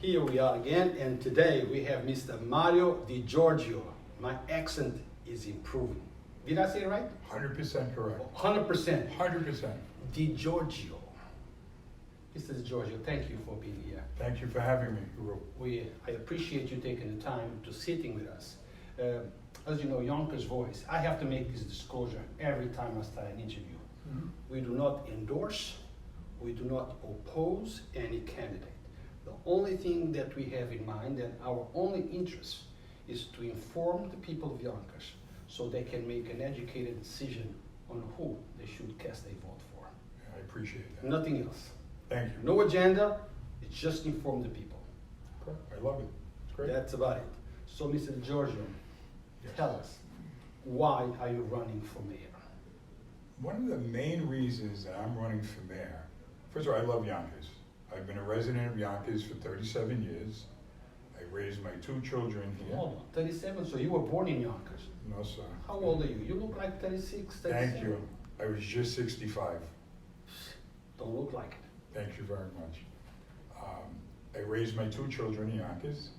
Here we are again, and today we have Mr. Mario DeGiorgio. My accent is improving. Did I say it right? 100% correct. 100%. 100%. DeGiorgio. Mr. DeGiorgio, thank you for being here. Thank you for having me. I appreciate you taking the time to sitting with us. As you know, Yonkers Voice, I have to make this disclosure every time I start an interview. Mm-hmm. We do not endorse, we do not oppose any candidate. The only thing that we have in mind and our only interest is to inform the people of Yonkers so they can make an educated decision on who they should cast a vote for. I appreciate that. Nothing else. Thank you. No agenda, it's just inform the people. I love it. It's great. That's about it. So, Mr. Giorgio, Yes. tell us, why are you running for mayor? One of the main reasons that I'm running for mayor, first of all, I love Yonkers. I've been a resident of Yonkers for 37 years. I raised my 2 children here. Hold on, 37, so you were born in Yonkers. No, sir. How old are you? You look like 36, 37. Thank you. I was just 65. Don't look like it. Thank you very much. I raised my 2 children in Yonkers.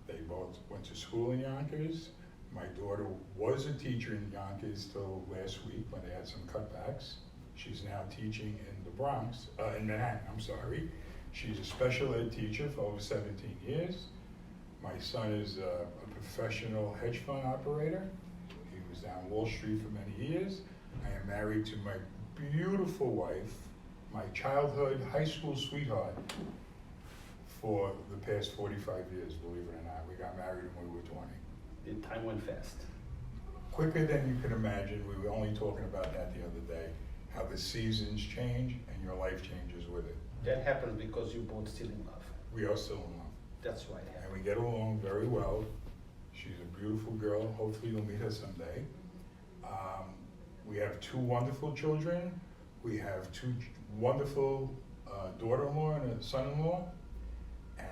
They both went to school in Yonkers. My daughter was a teacher in Yonkers till last week when they had some cutbacks. She's now teaching in the Bronx, in Manhattan, I'm sorry. She's a special ed teacher for over 17 years. My son is a professional hedge fund operator. He was down Wall Street for many years. I am married to my beautiful wife, my childhood high school sweetheart for the past 45 years, believe it or not. We got married when we were 20. The time went fast. Quicker than you can imagine. We were only talking about that the other day, how the seasons change and your life changes with it. That happens because you both still in love. We are still in love. That's why it And happens. we get along very well. She's a beautiful girl. Hopefully you'll meet her someday. We have 2 wonderful children. We have 2 wonderful daughter-in-law and a son-in-law. And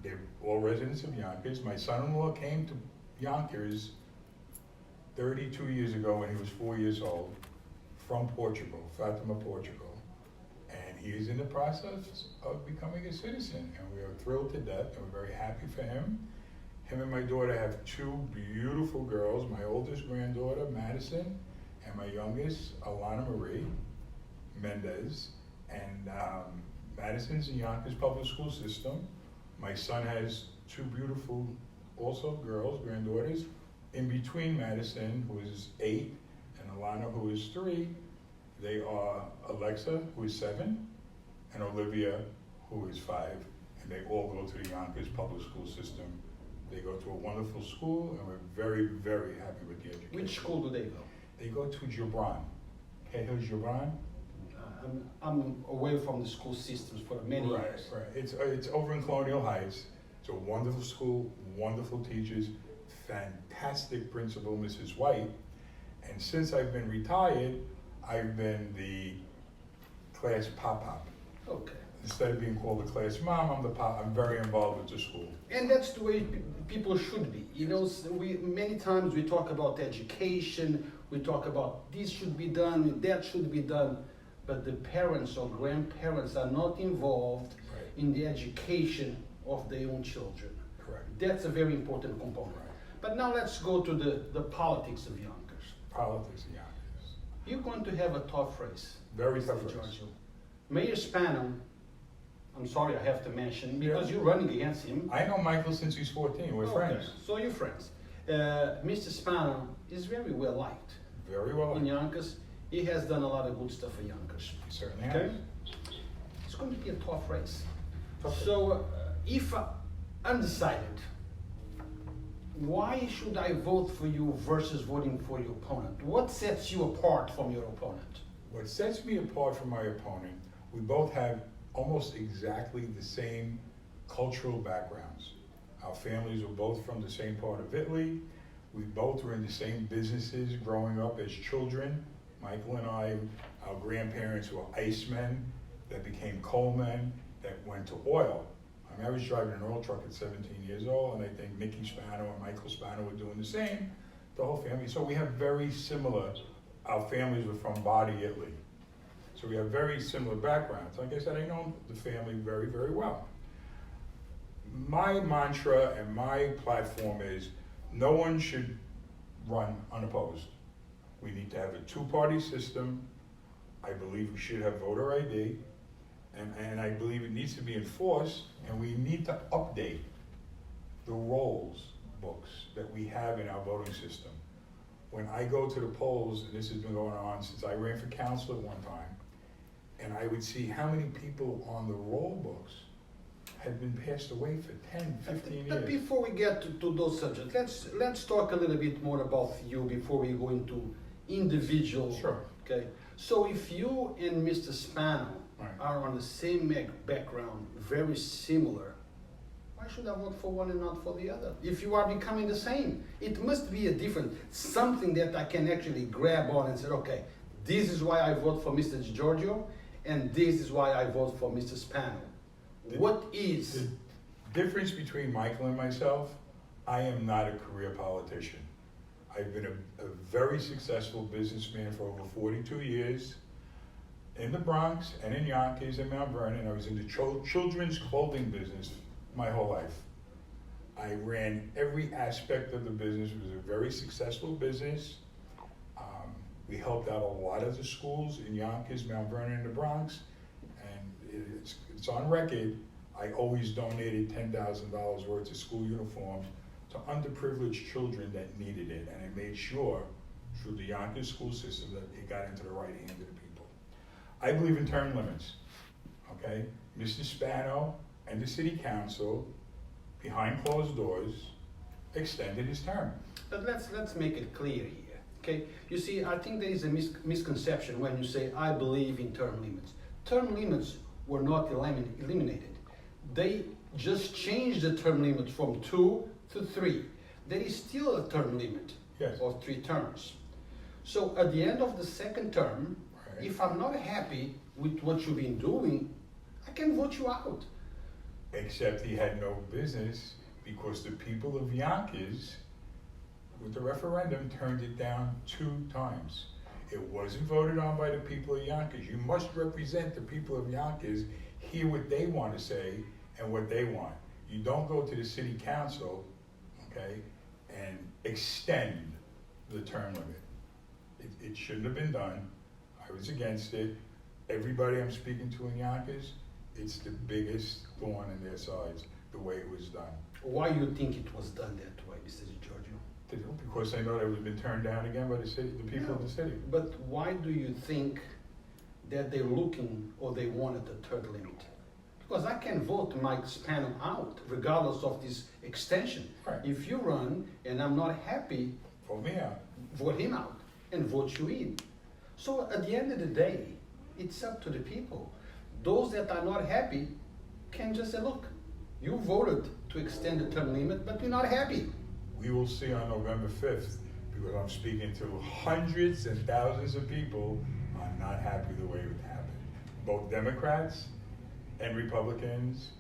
they're all residents of Yonkers. My son-in-law came to Yonkers 32 years ago when he was 4 years old from Portugal, Fatima, Portugal. And he is in the process of becoming a citizen. And we are thrilled to death and we're very happy for him. Him and my daughter have 2 beautiful girls, my oldest granddaughter, Madison, and my youngest, Alana Marie Mendez. And Madison's in Yonkers public school system. My son has 2 beautiful, also girls, granddaughters. In between Madison, who is 8, and Alana, who is 3, they are Alexa, who is 7, and Olivia, who is 5. And they all go to the Yonkers public school system. They go to a wonderful school, and we're very, very happy with the education. Which school do they go? They go to Gibran. Cahill Gibran. I'm away from the school systems for many years. Right. It's over in Colonial Heights. It's a wonderful school, wonderful teachers, fantastic principal, Mrs. White. And since I've been retired, I've been the class pop-pop. Okay. Instead of being called the class mom, I'm the pop. I'm very involved with the school. And that's the way people should be. You know, many times we talk about education, we talk about this should be done, that should be done, but the parents or grandparents are not involved in the education of their own children. Correct. That's a very important component. Right. But now let's go to the politics of Yonkers. Politics in Yonkers. You're going to have a tough race. Very Mr. tough race. Giorgio. Mayor Spano, I'm sorry I have to mention, because Yeah. you're running against him. I know Michael since he's 14. We're friends. So you're friends. Mr. Spano is very well liked Very well. in Yonkers. He has done a lot of good stuff for Yonkers. He certainly Okay? has. It's going to be a tough race. Tough race. So if undecided, why should I vote for you versus voting for your opponent? What sets you apart from your opponent? What sets me apart from my opponent, we both have almost exactly the same cultural backgrounds. Our families were both from the same part of Italy. We both were in the same businesses growing up as children. Michael and I, our grandparents were icemen that became coalmen that went to oil. I was driving an oil truck at 17 years old, and I think Mickey Spano and Michael Spano were doing the same, the whole family. So we have very similar, our families were from Bari, Italy. So we have very similar backgrounds. Like I said, I know the family very, very well. My mantra and my platform is no one should run unopposed. We need to have a two-party system. I believe we should have voter ID, and I believe it needs to be enforced, and we need to update the rolls books that we have in our voting system. When I go to the polls, and this has been going on since I ran for council at one time, and I would see how many people on the roll books had been passed away for 10, 15 But years. before we get to those subjects, let's talk a little bit more about you before we go into individual. Sure. Okay. So if you and Mr. Spano Right. are on the same background, very similar, why should I vote for one and not for the other? If you are becoming the same, it must be a different, something that I can actually grab on and say, okay, this is why I vote for Mr. Giorgio, and this is why I vote for Mr. Spano. What is? The difference between Michael and myself, I am not a career politician. I've been a very successful businessman for over 42 years in the Bronx and in Yonkers and Mount Vernon. I was in the children's clothing business my whole life. I ran every aspect of the business. It was a very successful business. We helped out a lot of the schools in Yonkers, Mount Vernon, and the Bronx. And it's on record, I always donated $10,000 worth of school uniforms to underprivileged children that needed it. And I made sure through the Yonkers school system that it got into the right hand of the people. I believe in term limits, okay? Mr. Spano and the city council, behind closed doors, extended his term. But let's make it clear here, okay? You see, I think there is a misconception when you say, I believe in term limits. Term limits were not eliminated. They just changed the term limit from 2 to 3. There is still a term limit Yes. of 3 terms. So at the end of the second term, Right. if I'm not happy with what you've been doing, I can vote you out. Except he had no business because the people of Yonkers, with the referendum, turned it down 2 times. It wasn't voted on by the people of Yonkers. You must represent the people of Yonkers, hear what they want to say and what they want. You don't go to the city council, okay, and extend the term limit. It shouldn't have been done. I was against it. Everybody I'm speaking to in Yonkers, it's the biggest thorn in their sides, the way it was done. Why you think it was done that way, Mr. Giorgio? Because they know they would have been turned down again by the city, the people of the city. But why do you think that they're looking or they wanted a third limit? Because I can vote Mike Spano out regardless of this extension. Right. If you run and I'm not happy, Vote me out. vote him out and vote you in. So at the end of the day, it's up to the people. Those that are not happy can just say, look, you voted to extend the term limit, but we're not happy. We will see on November 5th, because I'm speaking to hundreds and thousands of people are not happy the way it happened. Both Democrats and Republicans,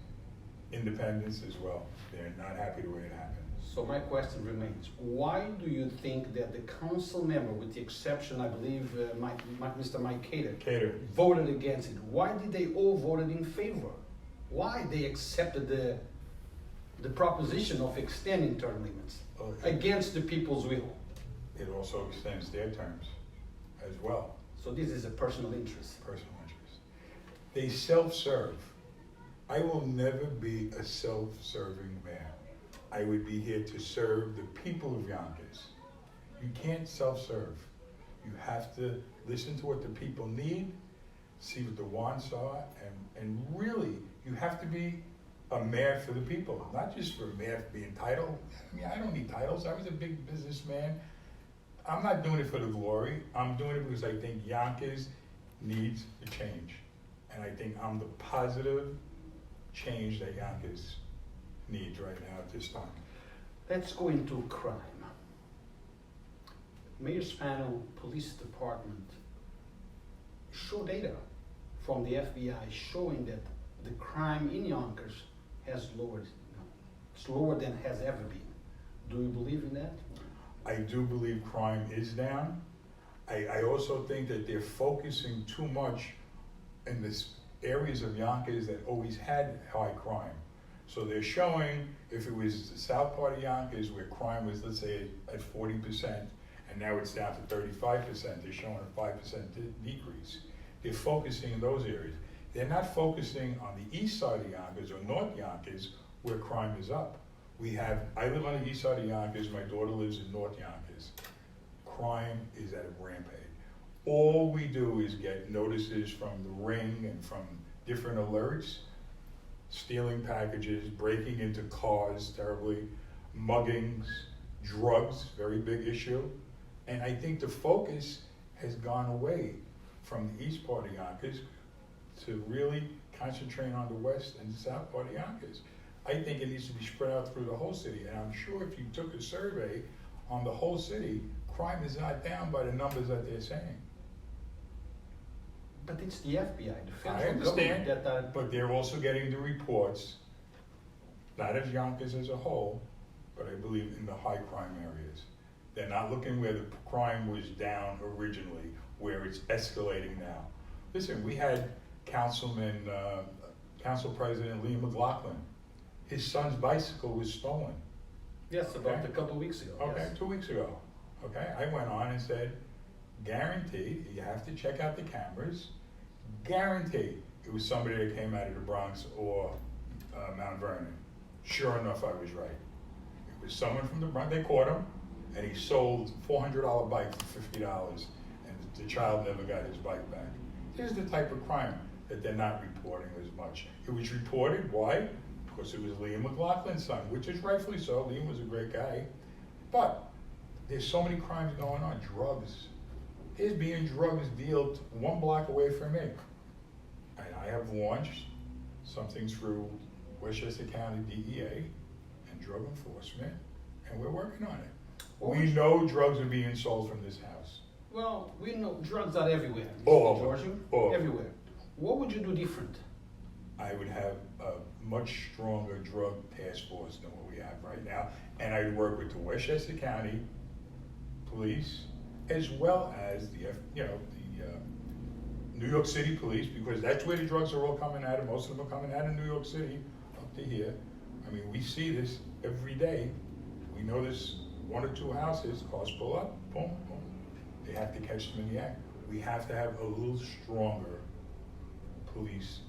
independents as well. They're not happy the way it happened. So my question remains, why do you think that the council member, with the exception, I believe, Mr. Mike Cater. voted against it? Why did they all voted in favor? Why they accepted the proposition of extending term limits against the people's will? It also extends their terms as well, So this is a personal interest. personal interest. They self-serve. I will never be a self-serving man. I would be here to serve the people of Yonkers. You can't self-serve. You have to listen to what the people need, see what the wants are, and really, you have to be a mayor for the people, not just for a mayor being titled. I mean, I don't need titles. I was a big businessman. I'm not doing it for the glory. I'm doing it because I think Yonkers needs a change. And I think I'm the positive change that Yonkers needs right now at this time. Let's go into crime. Mayor Spano Police Department show data from the FBI showing that the crime in Yonkers has lowered. It's lower than it has ever been. Do you believe in that? I do believe crime is down. I also think that they're focusing too much in this areas of Yonkers that always had high crime. So they're showing, if it was the south part of Yonkers where crime was, let's say, at 40%, and now it's down to 35%, they're showing a 5% decrease. They're focusing in those areas. They're not focusing on the east side of Yonkers or north Yonkers where crime is up. I live on the east side of Yonkers, my daughter lives in north Yonkers. Crime is at a rampage. All we do is get notices from the Ring and from different alerts, stealing packages, breaking into cars terribly, muggings, drugs, very big issue. And I think the focus has gone away from the east part of Yonkers to really concentrate on the west and south part of Yonkers. I think it needs to be spread out through the whole city. And I'm sure if you took a survey on the whole city, crime is not down by the numbers that they're saying. But it's the FBI, the I federal understand, government that but they're also getting the reports, not as Yonkers as a whole, but I believe in the high crime areas. They're not looking where the crime was down originally, where it's escalating now. Listen, we had Council President Liam McLaughlin. His son's bicycle was stolen. Yes, about Okay. a couple of weeks ago. Okay, Yes. 2 weeks ago. Okay, I went on and said, guaranteed, you have to check out the cameras. Guaranteed, it was somebody that came out of the Bronx or Mount Vernon. Sure enough, I was right. It was someone from the Bronx. They caught him, and he sold $400 bike for $50, and the child never got his bike back. Here's the type of crime that they're not reporting as much. It was reported, why? Because it was Liam McLaughlin's son, which is rightfully so. Liam was a great guy. But there's so many crimes going on. Drugs. There's being drugs dealed 1 block away from me. And I have launched something through Westchester County DEA and drug enforcement, and we're working on it. We know drugs are being sold from this house. Well, we know drugs are everywhere, All Mr. over. Giorgio. All over. Everywhere. What would you do different? I would have a much stronger drug task force than what we have right now, and I'd work with the Westchester County Police as well as the New York City Police, because that's where the drugs are all coming out of. Most of them are coming out of New York City up to here. I mean, we see this every day. We know this 1 or 2 houses, cars pull up, boom, boom. They have to catch them in the act. We have to have a little stronger police.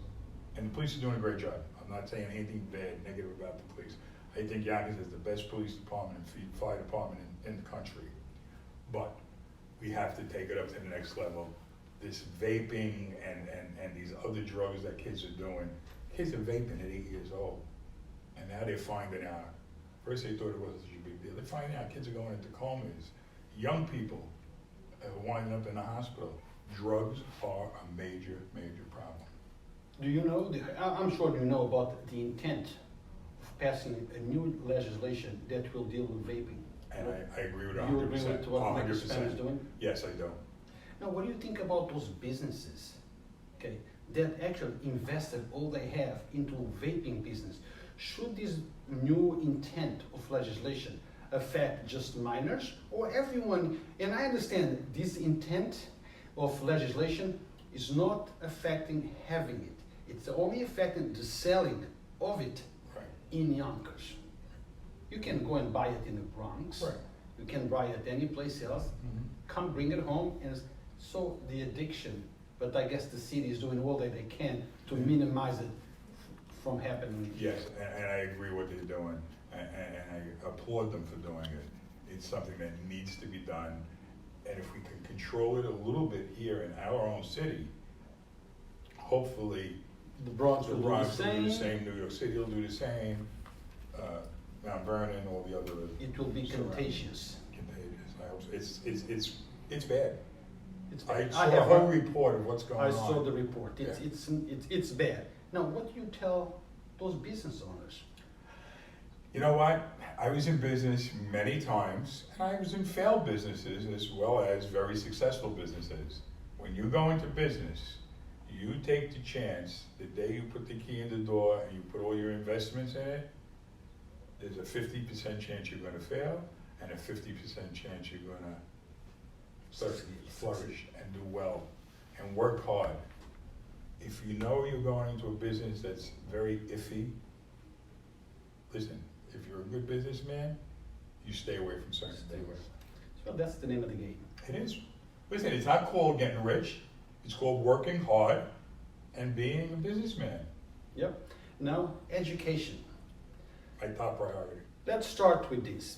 And the police are doing a great job. I'm not saying anything bad, negative about the police. I think Yonkers is the best police department and fire department in the country. But we have to take it up to the next level. This vaping and these other drugs that kids are doing. Kids are vaping at 8 years old. And now they're finding out. First they thought it wasn't such a big deal. They're finding out kids are going into comas. Young people are winding up in the hospital. Drugs are a major, major problem. Do you know, I'm sure you know about the intent of passing a new legislation that will deal with vaping. And I agree with Do 100%. you agree with what Mr. 100%. Span is doing? Yes, I do. Now, what do you think about those businesses, okay, that actually invested all they have into vaping business? Should this new intent of legislation affect just minors or everyone? And I understand this intent of legislation is not affecting having it. It's only affecting the selling of it Right. in Yonkers. You can go and buy it in the Bronx. Right. You can buy it any place else. Mhm. Come bring it home, and so the addiction. But I guess the city is doing all that they can to minimize it from happening. Yes, and I agree what they're doing, and I applaud them for doing it. It's something that needs to be done, and if we can control it a little bit here in our own city, hopefully The Bronx the will Bronx do will do the the same. same, New York City will do the same, Mount Vernon, all the other It will be surrounding- contagious. contagious. I hope so. It's bad. It's I bad. saw a whole report of what's going on. I saw the report. Yeah. It's bad. Now, what do you tell those business owners? You know what? I was in business many times, and I was in failed businesses as well as very successful businesses. When you go into business, you take the chance the day you put the key in the door and you put all your investments in it, there's a 50% chance you're gonna fail and a 50% chance you're gonna flourish and do well and work hard. If you know you're going into a business that's very iffy, listen, if you're a good businessman, you stay away from certain Stay away. things. So that's the name of the game. It is. Listen, it's not called getting rich. It's called working hard and being a businessman. Yep. Now, education. My top priority. Let's start with this.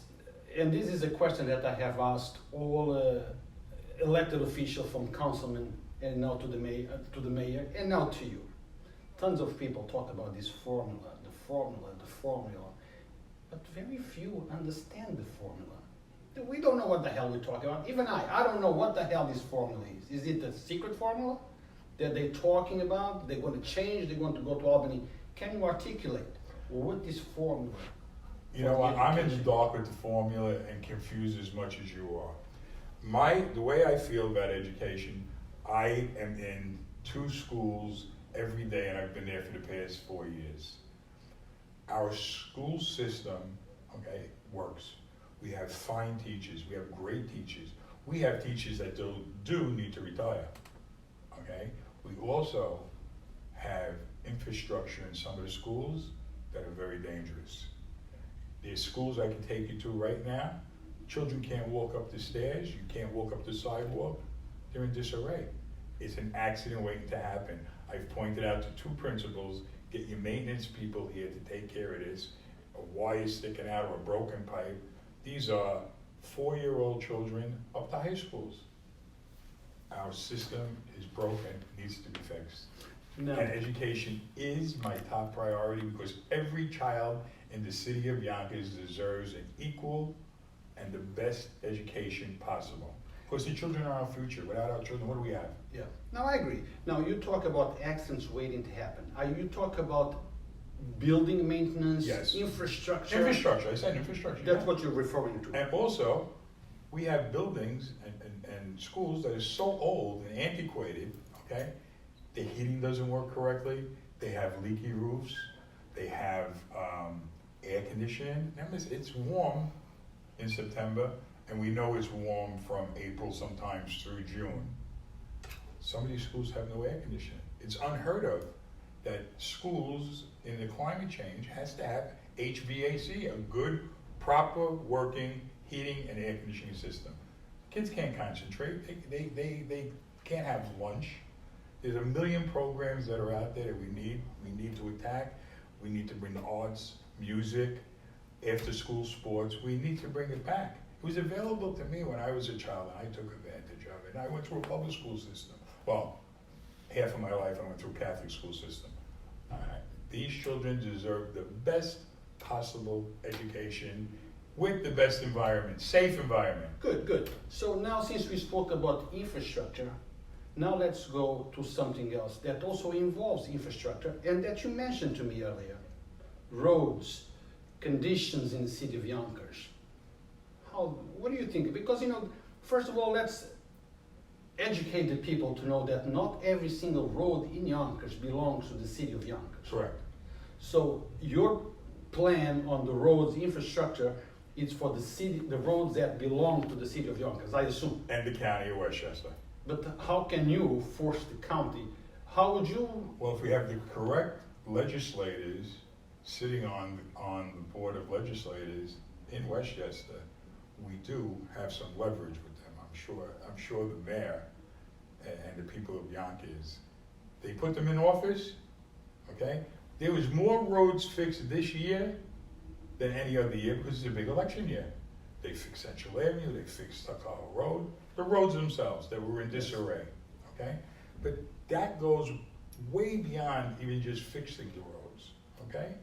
And this is a question that I have asked all elected officials, from councilmen and now to the mayor, and now to you. Tons of people talk about this formula, but very few understand the formula. We don't know what the hell we're talking about. Even I don't know what the hell this formula is. Is it a secret formula that they're talking about? They're going to change, they're going to go to Albany. Can you articulate what this formula? You know what, I'm in the dark with the formula and confused as much as you are. The way I feel about education, I am in 2 schools every day, and I've been there for the past 4 years. Our school system, okay, works. We have fine teachers, we have great teachers. We have teachers that do need to retire, okay? We also have infrastructure in some of the schools that are very dangerous. There's schools I can take you to right now. Children can't walk up the stairs, you can't walk up the sidewalk. They're in disarray. It's an accident waiting to happen. I've pointed out to 2 principals, get your maintenance people here to take care of this. A wire sticking out or a broken pipe. These are 4-year-old children up to high schools. Our system is broken, needs to be fixed. No. And education is my top priority because every child in the city of Yonkers deserves an equal and the best education possible. Because the children are our future. Without our children, what do we have? Yeah. Now I agree. Now you talk about accidents waiting to happen. You talk about building maintenance, Yes. infrastructure. Infrastructure, I said infrastructure. That's yeah. what you're referring to. And also, we have buildings and schools that are so old and antiquated, okay? The heating doesn't work correctly. They have leaky roofs. They have air conditioning. Remember, it's warm in September, and we know it's warm from April sometimes through June. Some of these schools have no air conditioning. It's unheard of that schools in the climate change has to have HVAC, a good, proper working heating and air conditioning system. Kids can't concentrate. They can't have lunch. There's a million programs that are out there that we need to attack. We need to bring the arts, music, after school sports. We need to bring it back. It was available to me when I was a child, and I took advantage of it. And I went through a public school system. Well, half of my life I went through a Catholic school system. All right. These children deserve the best possible education with the best environment, safe environment. Good, good. So now, since we spoke about infrastructure, now let's go to something else that also involves infrastructure and that you mentioned to me earlier. Roads, conditions in the city of Yonkers. What do you think? Because, first of all, let's educate the people to know that not every single road in Yonkers belongs to the city of Yonkers. Correct. So your plan on the roads infrastructure is for the roads that belong to the city of Yonkers, I assume. And the county of Westchester. But how can you force the county? How would you? Well, if we have the correct legislators sitting on the board of legislators in Westchester, we do have some leverage with them. I'm sure the mayor and the people of Yonkers, they put them in office, okay? There was more roads fixed this year than any other year because it's a big election year. They fixed Central Avenue, they fixed Tuckahoe Road, the roads themselves that were in disarray, okay? But that goes way beyond even just fixing the roads, okay?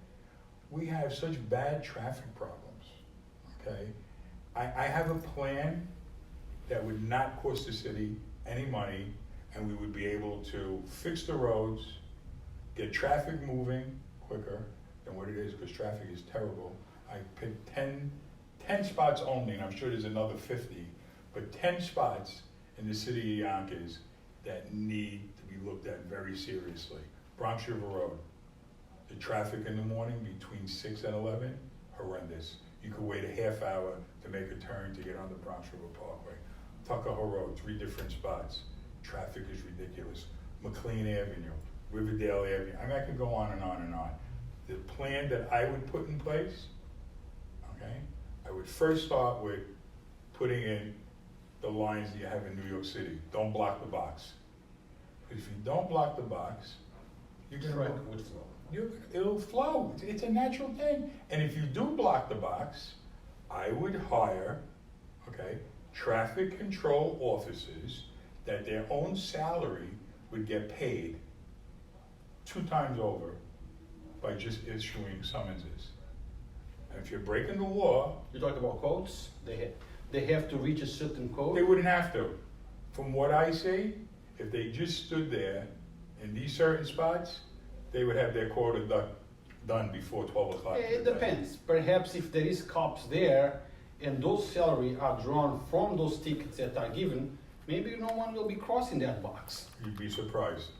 We have such bad traffic problems, okay? I have a plan that would not cost the city any money, and we would be able to fix the roads, get traffic moving quicker than what it is, because traffic is terrible. I picked 10 spots only, and I'm sure there's another 50, but 10 spots in the city of Yonkers that need to be looked at very seriously. Bronx River Road, the traffic in the morning between 6 and 11, horrendous. You could wait a half hour to make a turn to get on the Bronx River Parkway. Tuckahoe Road, 3 different spots. Traffic is ridiculous. McLean Avenue, Riverdale Avenue. I mean, I could go on and on and on. The plan that I would put in place, okay, I would first start with putting in the lines that you have in New York City. Don't block the box. If you don't block the box, you're gonna Traffic would flow. it'll flow. It's a natural thing. And if you do block the box, I would hire, okay, traffic control officers that their own salary would get paid 2 times over by just issuing summonses. And if you're breaking the law, You talk about codes, they have to reach a certain code? they wouldn't have to. From what I see, if they just stood there in these certain spots, they would have their quota done before 12 o'clock. Yeah, it depends. Perhaps if there is cops there and those salaries are drawn from those tickets that are given, maybe no one will be crossing that box. You'd be surprised.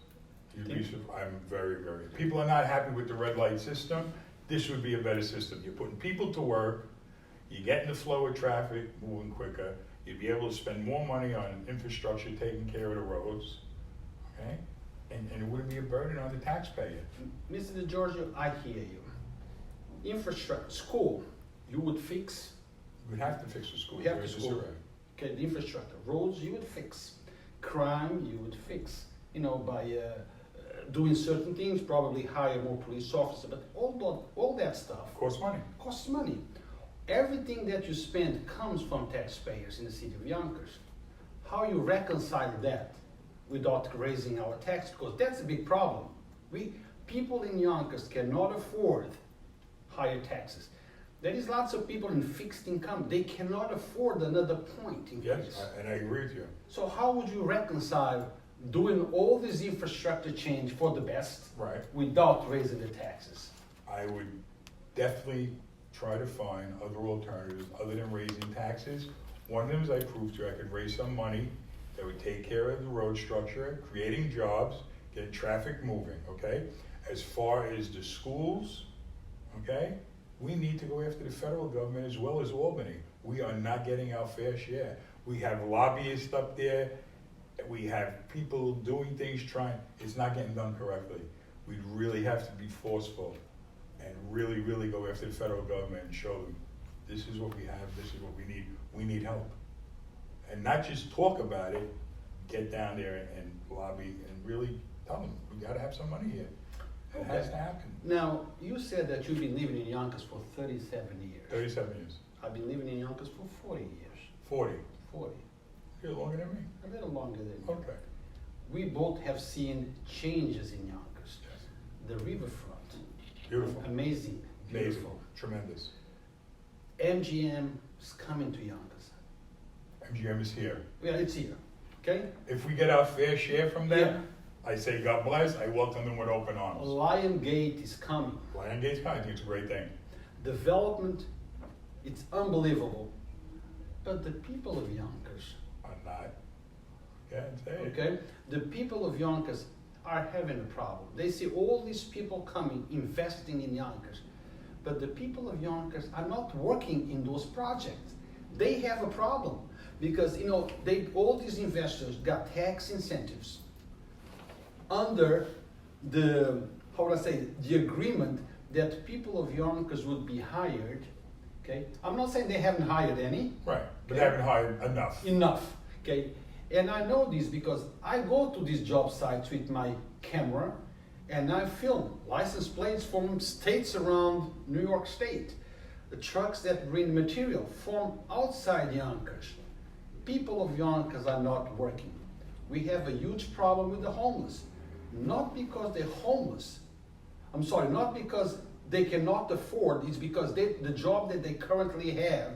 I'm very, very. People are not happy with the red light system. This would be a better system. You're putting people to work. You're getting the flow of traffic moving quicker. You'd be able to spend more money on infrastructure, taking care of the roads, okay? And it wouldn't be a burden on the taxpayer. Mr. DeGiorgio, I hear you. Infrastructure, school, you would fix. We'd have to fix the school. We have There's to school. disarray. Okay, the infrastructure, roads you would fix. Crime you would fix. By doing certain things, probably hire more police officers, but all that stuff Costs money. costs money. Everything that you spend comes from taxpayers in the city of Yonkers. How you reconcile that without raising our tax? Because that's a big problem. People in Yonkers cannot afford higher taxes. There is lots of people in fixed income. They cannot afford another point increase. Yes, and I agree with you. So how would you reconcile doing all this infrastructure change for the best Right. without raising the taxes? I would definitely try to find other alternatives other than raising taxes. One of them is I proved to you I could raise some money that would take care of the road structure, creating jobs, getting traffic moving, okay? As far as the schools, okay, we need to go after the federal government as well as Albany. We are not getting our fair share. We have lobbyists up there. We have people doing things it's not getting done correctly. We really have to be forceful and really, really go after the federal government and show them, this is what we have, this is what we need help. And not just talk about it, get down there and lobby and really tell them, we gotta have some money here. It has to happen. Now, you said that you've been living in Yonkers for 37 years. 37 years. I've been living in Yonkers for 40 years. 40. 40. You're longer than me. A little longer than you. Okay. We both have seen changes in Yonkers. Yes. The riverfront. Beautiful. Amazing. Amazing. Beautiful. Tremendous. MGM is coming to Yonkers. MGM is here. Yeah, it's here. Okay? If we get our fair share from them, Yeah. I say God bless, I welcome them with open arms. Lion Gate is coming. Lion Gate's coming, I think it's a great thing. Development, it's unbelievable. But the people of Yonkers, I'm not. Yeah, say it. okay? The people of Yonkers are having a problem. They see all these people coming, investing in Yonkers. But the people of Yonkers are not working in those projects. They have a problem because, all these investors got tax incentives under the agreement that people of Yonkers would be hired, okay? I'm not saying they haven't hired any. Right, but Okay. they haven't hired enough. Okay? And I know this because I go to these job sites with my camera and I film license plates from states around New York State, the trucks that bring material from outside Yonkers. People of Yonkers are not working. We have a huge problem with the homeless. Not because they're homeless. Not because they cannot afford, it's because the job that they currently have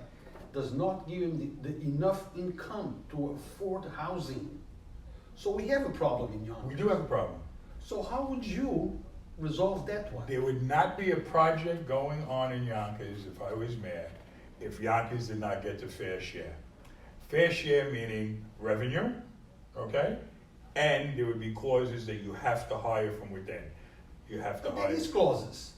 does not give them the enough income to afford housing. So we have a problem in Yonkers. We do have a problem. So how would you resolve that one? There would not be a project going on in Yonkers if I was mayor, if Yonkers did not get the fair share. Fair share meaning revenue, okay? And there would be clauses that you have to hire from within. You have to But hire. there is clauses.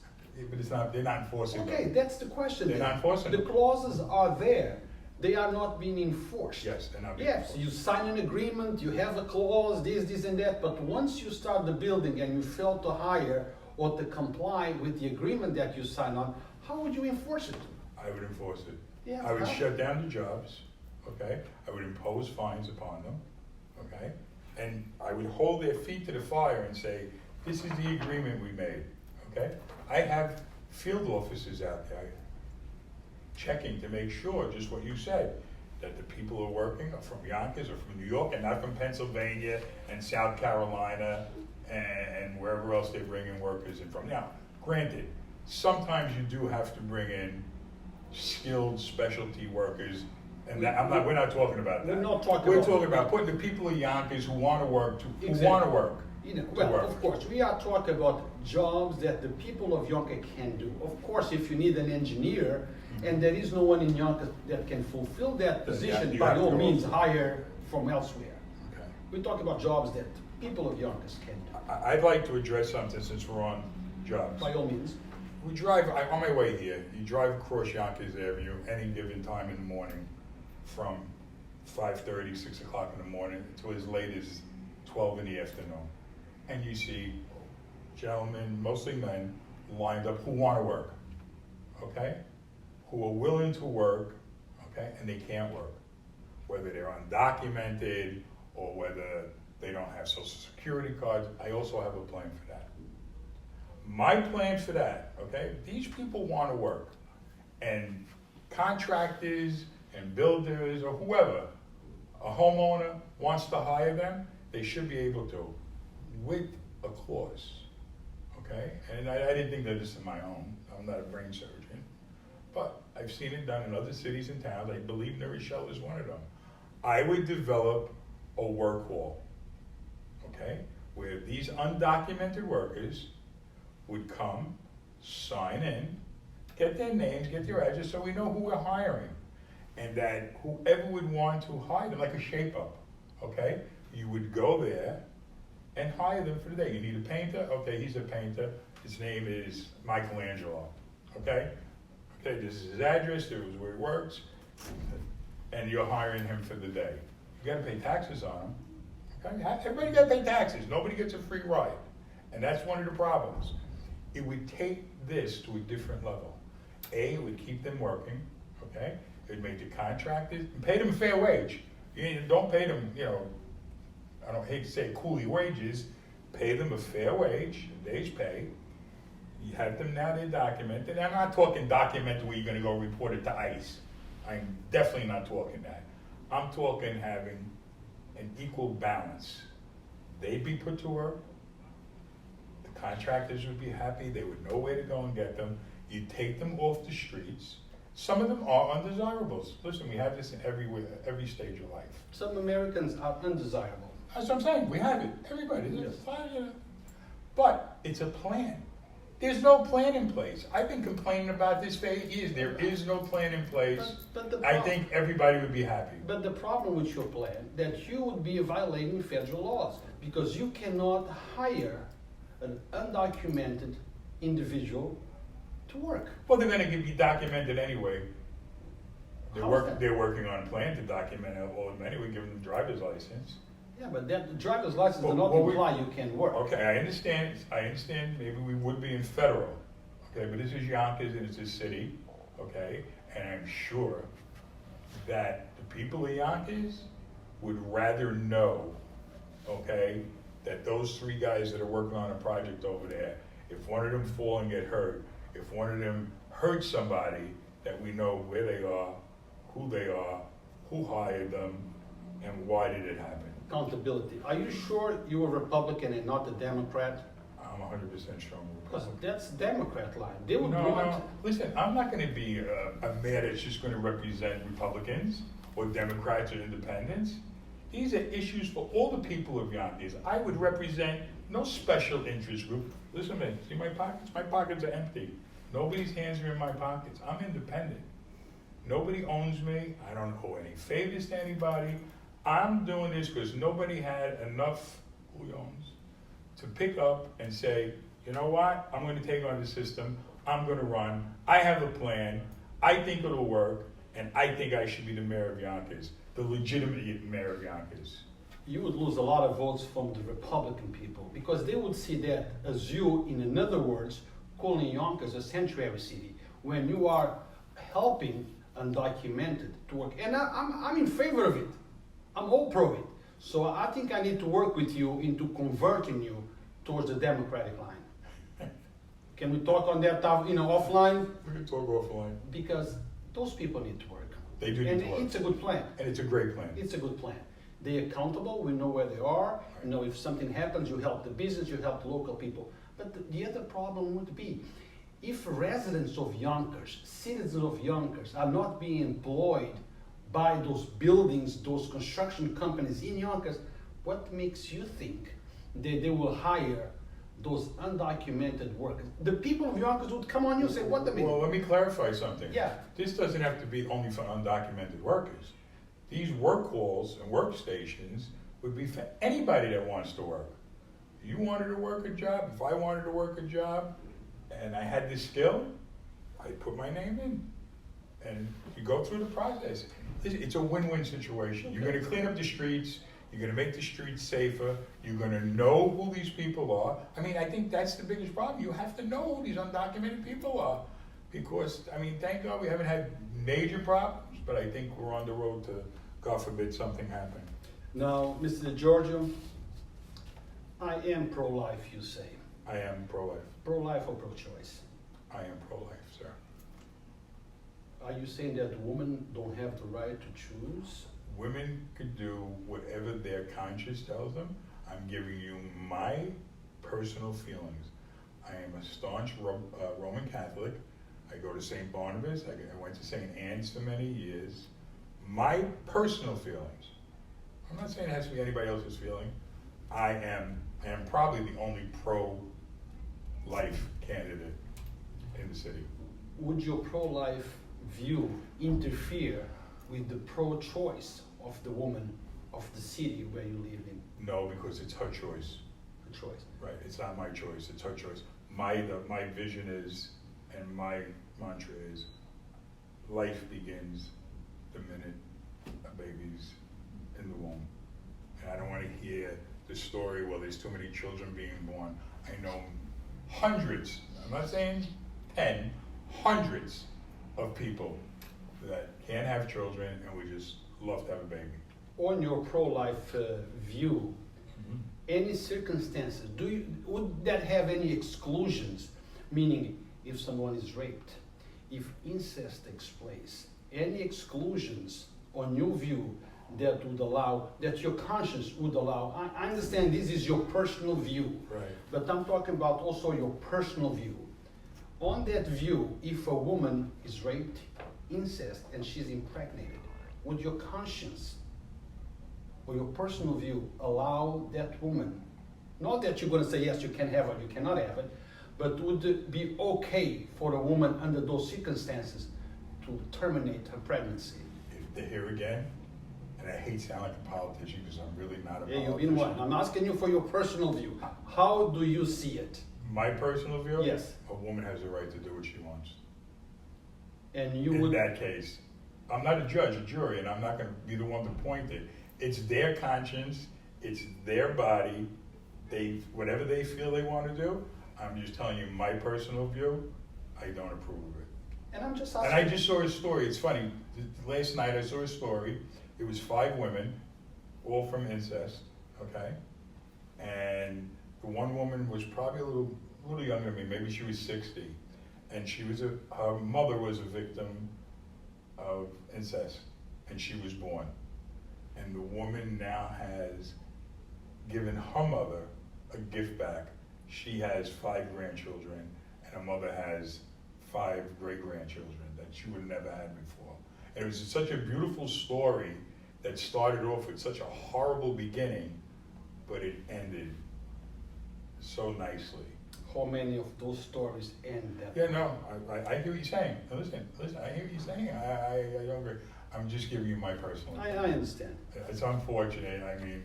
But they're not enforcing them. Okay, that's the question. They're then. not enforcing The them. clauses are there. They are not being enforced. Yes, they're not being Yes, enforced. you sign an agreement, you have a clause, this and that, but once you start the building and you fail to hire, or to comply with the agreement that you sign on, how would you enforce it? I would enforce it. Yeah, I would how? shut down the jobs, okay? I would impose fines upon them, okay? And I would hold their feet to the fire and say, this is the agreement we made, okay? I have field officers out there checking to make sure, just what you said, that the people who are working are from Yonkers or from New York and not from Pennsylvania and South Carolina and wherever else they bring in workers in from. Now, granted, sometimes you do have to bring in skilled specialty workers, and that, we're not talking about that. We're not talking We're about talking about putting the people of Yonkers who want to work who Exactly. want to work. You know, to well, work. of course, we are talking about jobs that the people of Yonkers can do. Of course, if you need an engineer, and there is no one in Yonkers that can fulfill that Then position, you by have to all go means, elsewhere. hire from elsewhere. Okay. We talk about jobs that people of Yonkers can do, I'd like to address something since we're on jobs. by all means. We drive, on my way here, you drive across Yonkers Avenue any given time in the morning from 5:30, 6 o'clock in the morning to as late as 12 in the afternoon. And you see gentlemen, mostly men, lined up who want to work, okay? Who are willing to work, okay, and they can't work. Whether they're undocumented or whether they don't have social security cards, I also have a plan for that. My plan for that, okay, these people want to work. And contractors and builders or whoever, a homeowner wants to hire them, they should be able to, with a clause, okay? And I didn't think that this is my own, I'm not a brain surgeon, but I've seen it done in other cities and towns. I believe New Rochelle is one of them. I would develop a work hall, okay, where these undocumented workers would come, sign in, get their names, get their address, so we know who we're hiring. And that whoever would want to hire them, like a shape-up, okay? You would go there and hire them for the day. You need a painter? Okay, he's a painter. His name is Michelangelo, okay? Okay, this is his address, this is where he works, and you're hiring him for the day. You gotta pay taxes on him, okay? Everybody gotta pay taxes. Nobody gets a free ride. And that's one of the problems. It would take this to a different level. A, it would keep them working, okay? It would make the contractors, pay them a fair wage. You don't pay them, you know, I don't hate to say coolie wages, pay them a fair wage, a day's pay. You have them now, they're documented. I'm not talking documented where you're gonna go report it to ICE. I'm definitely not talking that. I'm talking having an equal balance. They'd be put to work, the contractors would be happy, they would know where to go and get them. You take them off the streets. Some of them are undesirables. Listen, we have this in every stage of life. Some Americans are undesirable. That's what I'm saying, we have it, everybody. Yes. But it's a plan. There's no plan in place. I've been complaining about this for 8 years. There is no plan in place. But the I problem- think everybody would be happy. But the problem with your plan, that you would be violating federal laws, because you cannot hire an undocumented individual to work. Well, they're gonna be documented anyway. How is that? They're working on a plan to document all of them anyway, giving them driver's license. Yeah, but that driver's license does Well, not well, we- imply you can work. Okay, I understand, maybe we would be in federal, okay, but this is Yonkers and it's a city, okay? And I'm sure that the people of Yonkers would rather know, okay, that those 3 guys that are working on a project over there, if one of them fall and get hurt, if one of them hurts somebody, that we know where they are, who hired them, and why did it happen. Accountability. Are you sure you're a Republican and not a Democrat? I'm 100% sure I'm a Because Republican. that's Democrat line. They would No, want. no, listen, I'm not gonna be a mayor that's just gonna represent Republicans or Democrats or independents. These are issues for all the people of Yonkers. I would represent no special interest group. Listen to me, see my pockets? My pockets are empty. Nobody's hands are in my pockets. I'm independent. Nobody owns me. I don't owe any favors to anybody. I'm doing this because nobody had enough, who owns, to pick up and say, you know what, I'm gonna take on the system, I'm gonna run, I have a plan, I think it'll work, and I think I should be the mayor of Yonkers, the legitimate mayor of Yonkers. you would lose a lot of votes from the Republican people because they would see that as you, in other words, calling Yonkers a sanctuary city when you are helping undocumented to work. And I'm in favor of it. I'm all pro it. So I think I need to work with you into converting you towards the Democratic line. Can we talk on that, offline? We can talk offline. Because those people need to work. They do need and to work. it's a good plan. And it's a great plan. It's a good plan. They're accountable. We know where they are. You know, if something happens, you help the business, you help the local people. But the other problem would be, if residents of Yonkers, citizens of Yonkers, are not being employed by those buildings, those construction companies in Yonkers, what makes you think that they will hire those undocumented workers? The people of Yonkers would come on you and say, what the mean? Well, let me clarify something. Yeah. This doesn't have to be only for undocumented workers. These work halls and workstations would be for anybody that wants to work. You wanted to work a job, if I wanted to work a job, and I had this skill, I put my name in. And you go through the process. It's a win-win situation. You're gonna clean up the streets, you're gonna make the streets safer, you're gonna know who these people are. I mean, I think that's the biggest problem. You have to know who these undocumented people are. Because, I mean, thank God we haven't had major problems, but I think we're on the road to, God forbid, something happen. Now, Mr. DeGiorgio, I am pro-life, you say. I am pro-life. Pro-life or pro-choice? I am pro-life, sir. Are you saying that women don't have the right to choose? Women could do whatever their conscience tells them. I'm giving you my personal feelings. I am a staunch Roman Catholic. I go to St. Barnabas. I went to St. Anne's for many years. My personal feelings. I'm not saying it has to be anybody else's feeling. I am probably the only pro-life candidate in the city. Would your pro-life view interfere with the pro-choice of the woman of the city where you live in? No, because it's her choice. Her choice. Right, it's not my choice, it's her choice. My vision is, and my mantra is, life begins the minute a baby's in the womb. And I don't want to hear the story, well, there's too many children being born. I know hundreds, I'm not saying 10, hundreds of people that can't have children and would just love to have a baby. On your pro-life view, any circumstances, would that have any exclusions? Meaning, if someone is raped, if incest takes place, any exclusions on your view that would allow, that your conscience would allow? I understand this is your personal view, Right. but I'm talking about also your personal view. On that view, if a woman is raped, incest, and she's impregnated, would your conscience or your personal view allow that woman, not that you're going to say yes, you can have it, you cannot have it, but would it be okay for a woman under those circumstances to terminate her pregnancy? If they're here again, and I hate sounding like a politician because I'm really not a politician. Yeah, you've been one. I'm asking you for your personal view. How do you see it? My personal view? Yes. A woman has the right to do what she wants. And you In would. that case, I'm not a judge, a jury, and I'm not going to be the one to point it. It's their conscience, it's their body. Whatever they feel they want to do. I'm just telling you my personal view. I don't approve of it. And I'm just asking. And I just saw a story. It's funny. Last night I saw a story. It was 5 women, all from incest. Okay, and the one woman was probably a little younger than me. Maybe she was 60, and her mother was a victim of incest, and she was born. And the woman now has given her mother a gift back. She has 5 grandchildren, and her mother has 5 great-grandchildren that she would have never had before. And it was such a beautiful story that started off with such a horrible beginning, but it ended so nicely. How many of those stories end that? Yeah, no, I hear what you're saying. Now listen, I hear what you're saying. I don't agree. I'm just giving you my personal I opinion. understand. It's unfortunate. I mean,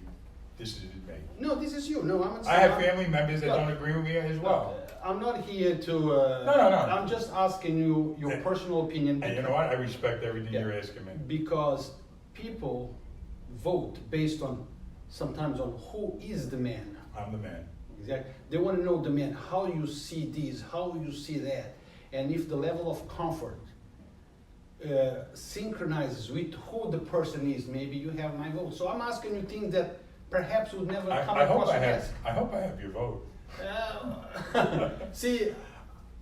this is me. No, this is you. No, I have family members that don't agree with me as well. I'm not here to. No. I'm just asking you your personal opinion. And you know what? I respect everything Yeah. you're asking me. Because people vote based on sometimes on who is the man. I'm the man. Exactly. They want to know the man, how you see this, how you see that, and if the level of comfort synchronizes with who the person is. Maybe you have my vote. So I'm asking you things that perhaps would never come across your desk. I hope I have your vote. See.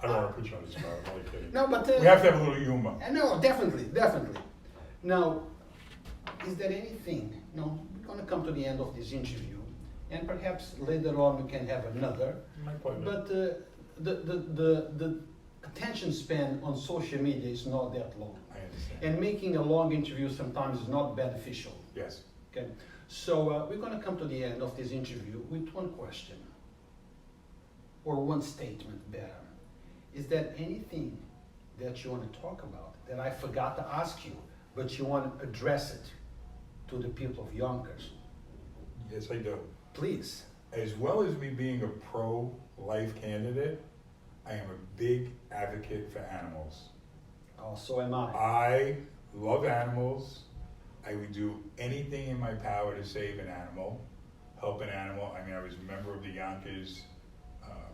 I don't want to put you on the spot. I'm only kidding. No, but we have to have a little humor. No, definitely. Now, is there anything? No, we're going to come to the end of this interview, and perhaps later on we can have another. My pleasure. But the attention span on social media is not that long. I understand. And making a long interview sometimes is not beneficial. Yes. Okay. So we're going to come to the end of this interview with one question, or one statement better. Is there anything that you want to talk about that I forgot to ask you, but you want to address it to the people of Yonkers? Yes, I do. Please. As well as me being a pro-life candidate, I am a big advocate for animals. Oh, so am I. I love animals. I would do anything in my power to save an animal, help an animal. I mean, I was a member of the Yonkers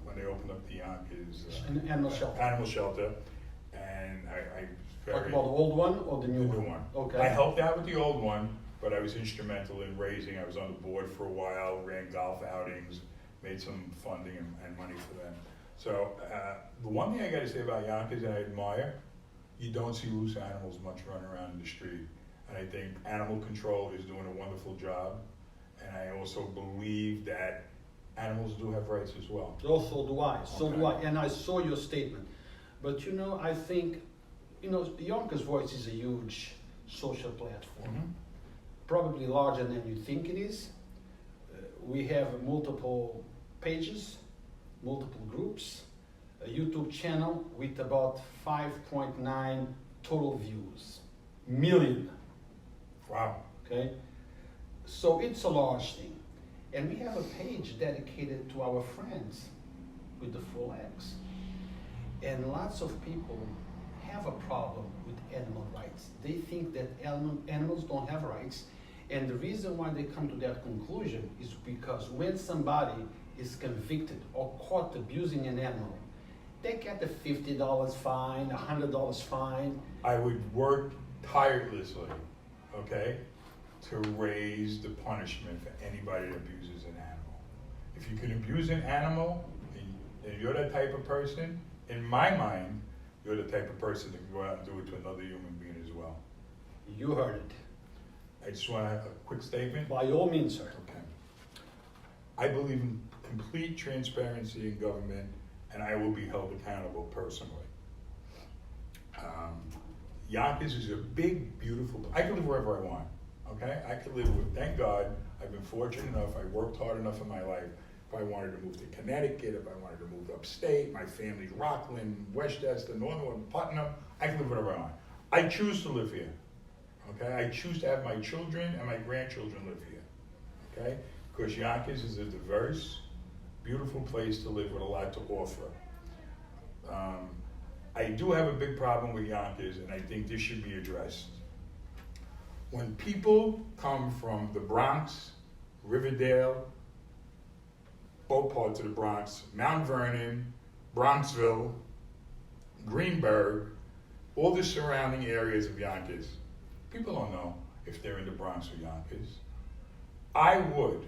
when they opened up the Yonkers animal shelter. And I Talk about the old one or the new one? Okay. I helped out with the old one, but I was instrumental in raising. I was on the board for a while, ran golf outings, made some funding and money for them. So the one thing I got to say about Yonkers, and I admire, you don't see loose animals much running around in the street. And I think animal control is doing a wonderful job. And I also believe that animals do have rights as well. Oh, so do I. So Okay. do I. And I saw your statement. But I think, Yonkers Voice is a huge social platform. Mm-hmm. Probably larger than you think it is. We have multiple pages, multiple groups, a YouTube channel with about 5.9 total views. Million. Wow. Okay? So it's a large thing. And we have a page dedicated to our friends with the full X. And lots of people have a problem with animal rights. They think that animals don't have rights. And the reason why they come to that conclusion is because when somebody is convicted or caught abusing an animal, they get a $50 fine, $100 fine. I would work tirelessly, okay, to raise the punishment for anybody that abuses an animal. If you can abuse an animal, and you're that type of person, in my mind, you're the type of person that can go out and do it to another human being as well. You heard it. I just want to have a quick statement. By all means, sir. Okay. I believe in complete transparency in government, and I will be held accountable personally. Yonkers is a big, beautiful, I can live wherever I want, okay? I could live with, thank God, I've been fortunate enough, I worked hard enough in my life. If I wanted to move to Connecticut, if I wanted to move upstate, my family's Rockland, Westchester, Northern Putnam, I can live wherever I want. I choose to live here, okay? I choose to have my children and my grandchildren live here, okay? Because Yonkers is a diverse, beautiful place to live with a lot to offer. I do have a big problem with Yonkers, and I think this should be addressed. When people come from the Bronx, Riverdale, both parts of the Bronx, Mount Vernon, Bronxville, Greenburgh, all the surrounding areas of Yonkers, people don't know if they're in the Bronx or Yonkers. I would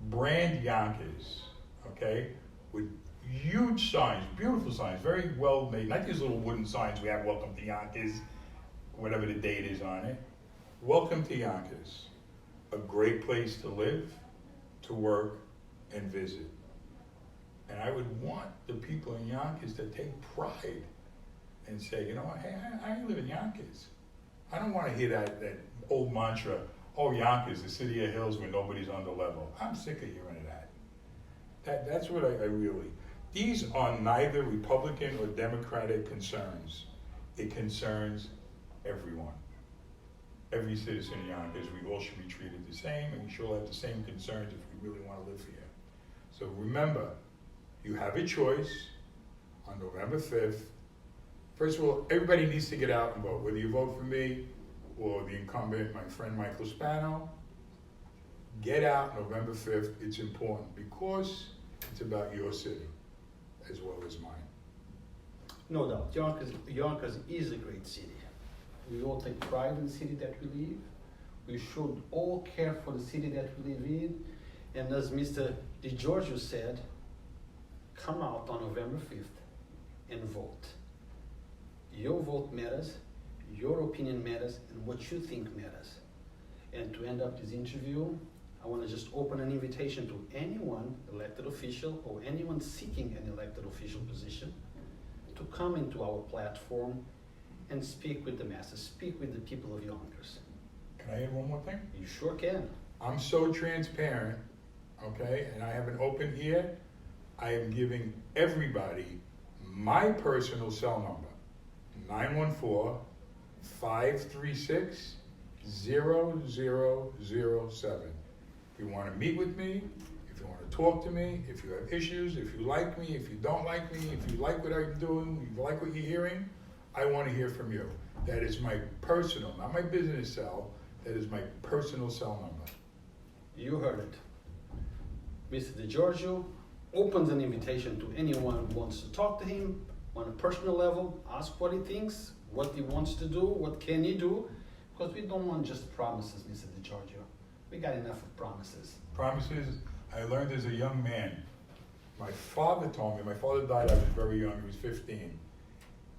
brand Yonkers, okay, with huge signs, beautiful signs, very well made, not these little wooden signs we have, welcome to Yonkers, whatever the date is on it. Welcome to Yonkers, a great place to live, to work, and visit. And I would want the people in Yonkers to take pride and say, you know what, hey, I live in Yonkers. I don't want to hear that old mantra, oh, Yonkers, the city of hills where nobody's on the level. I'm sick of hearing that. That's what I really, these are neither Republican or Democratic concerns. It concerns everyone. Every citizen in Yonkers, we all should be treated the same, and we should all have the same concerns if we really want to live here. So remember, you have a choice on November 5th. First of all, everybody needs to get out and vote, whether you vote for me or the incumbent, my friend Michael Spano. get out November 5th. It's important because it's about your city as well as mine. No doubt, Yonkers is a great city. We all take pride in the city that we live. We should all care for the city that we live in. And as Mr. DeGiorgio said, come out on November 5th and vote. Your vote matters, your opinion matters, and what you think matters. And to end up this interview, I want to just open an invitation to anyone, elected official, or anyone seeking an elected official position, to come into our platform and speak with the masses, speak with the people of Yonkers. Can I add one more thing? You sure can. I'm so transparent, okay, and I have an open ear. I am giving everybody my personal cell number, 914-536-0007. If you want to meet with me, if you want to talk to me, if you have issues, if you like me, if you don't like me, if you like what I'm doing, if you like what you're hearing, I want to hear from you. That is my personal, not my business cell, that is my personal cell number. You heard it. Mr. DeGiorgio opens an invitation to anyone who wants to talk to him on a personal level, ask what he thinks, what he wants to do, what can he do, because we don't want just promises, Mr. DeGiorgio. We got enough of promises. Promises, I learned as a young man. My father told me, my father died, I was very young, he was 15.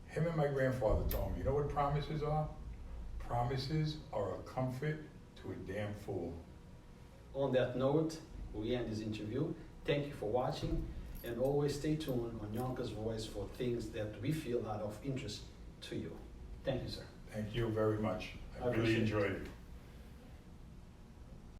Him and my grandfather told me, you know what promises are? Promises are a comfort to a damn fool. On that note, we end this interview. Thank you for watching, and always stay tuned on Yonkers Voice for things that we feel are of interest to you. Thank you, sir. Thank you very much. I really appreciate it. enjoyed it.